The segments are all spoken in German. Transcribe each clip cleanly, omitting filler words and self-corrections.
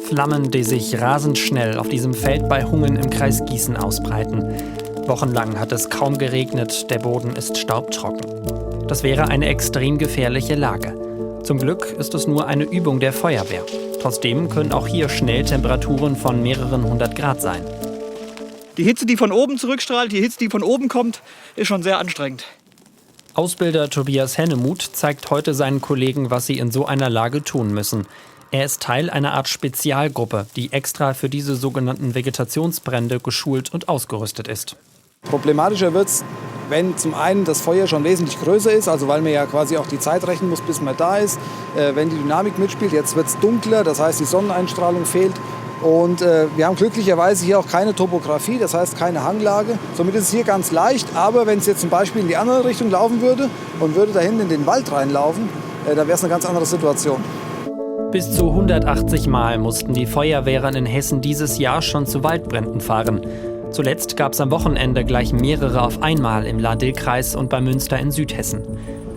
Flammen, die sich rasend schnell auf diesem Feld bei Hungen im Kreis Gießen ausbreiten. Wochenlang hat es kaum geregnet, der Boden ist staubtrocken. Das wäre eine extrem gefährliche Lage. Zum Glück ist es nur eine Übung der Feuerwehr. Trotzdem können auch hier schnell Temperaturen von mehreren hundert Grad sein. Die Hitze, die von oben zurückstrahlt, die Hitze, die von oben kommt, ist schon sehr anstrengend. Ausbilder Tobias Hennemuth zeigt heute seinen Kollegen, was sie in so einer Lage tun müssen. Er ist Teil einer Art Spezialgruppe, die extra für diese sogenannten Vegetationsbrände geschult und ausgerüstet ist. Problematischer wird es, wenn zum einen das Feuer schon wesentlich größer ist, also weil man ja quasi auch die Zeit rechnen muss, bis man da ist. Wenn die Dynamik mitspielt, jetzt wird es dunkler, das heißt die Sonneneinstrahlung fehlt. Und wir haben glücklicherweise hier auch keine Topografie, das heißt keine Hanglage. Somit ist es hier ganz leicht, aber wenn es jetzt zum Beispiel in die andere Richtung laufen würde und würde da hinten in den Wald reinlaufen, da wäre es eine ganz andere Situation. Bis zu 180 Mal mussten die Feuerwehren in Hessen dieses Jahr schon zu Waldbränden fahren. Zuletzt gab es am Wochenende gleich mehrere auf einmal im Lahn-Dill-Kreis und bei Münster in Südhessen.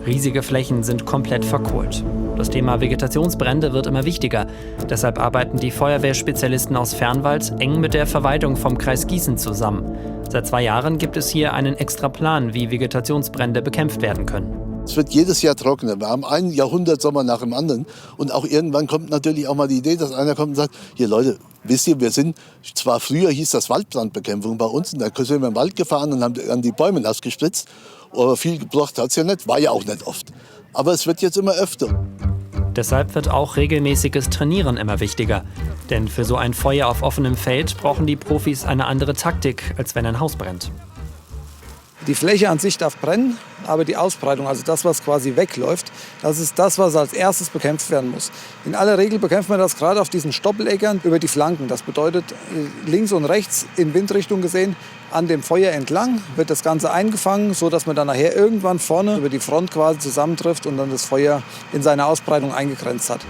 Riesige Flächen sind komplett verkohlt. Das Thema Vegetationsbrände wird immer wichtiger. Deshalb arbeiten die Feuerwehrspezialisten aus Fernwald eng mit der Verwaltung vom Kreis Gießen zusammen. Seit 2 Jahren gibt es hier einen extra Plan, wie Vegetationsbrände bekämpft werden können. Es wird jedes Jahr trockener. Wir haben einen Jahrhundertsommer nach dem anderen. Und auch irgendwann kommt natürlich auch mal die Idee, dass einer kommt und sagt, hier Leute, wisst ihr, wir sind, zwar früher hieß das Waldbrandbekämpfung bei uns, und da sind wir in den Wald gefahren und haben die Bäume nass gespritzt. Aber viel gebracht hat es ja nicht, war ja auch nicht oft. Aber es wird jetzt immer öfter. Deshalb wird auch regelmäßiges Trainieren immer wichtiger. Denn für so ein Feuer auf offenem Feld brauchen die Profis eine andere Taktik, als wenn ein Haus brennt. Die Fläche an sich darf brennen, aber die Ausbreitung, also das, was quasi wegläuft, das ist das, was als erstes bekämpft werden muss. In aller Regel bekämpft man das gerade auf diesen Stoppeläckern über die Flanken. Das bedeutet, links und rechts in Windrichtung gesehen, an dem Feuer entlang wird das Ganze eingefangen, sodass man dann nachher irgendwann vorne über die Front quasi zusammentrifft und dann das Feuer in seiner Ausbreitung eingegrenzt hat.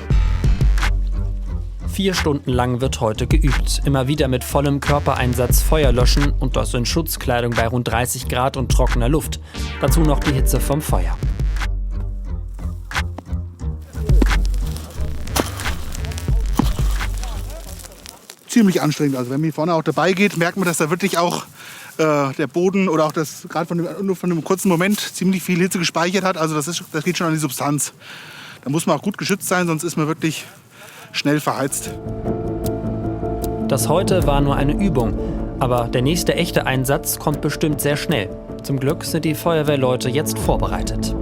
4 Stunden lang wird heute geübt. Immer wieder mit vollem Körpereinsatz Feuer löschen und das in Schutzkleidung bei rund 30 Grad und trockener Luft. Dazu noch die Hitze vom Feuer. Ziemlich anstrengend. Also wenn man hier vorne auch dabei geht, merkt man, dass da wirklich auch der Boden oder auch das gerade nur von einem kurzen Moment ziemlich viel Hitze gespeichert hat. Also das geht schon an die Substanz. Da muss man auch gut geschützt sein, sonst ist man wirklich schnell verheizt. Das heute war nur eine Übung, aber der nächste echte Einsatz kommt bestimmt sehr schnell. Zum Glück sind die Feuerwehrleute jetzt vorbereitet.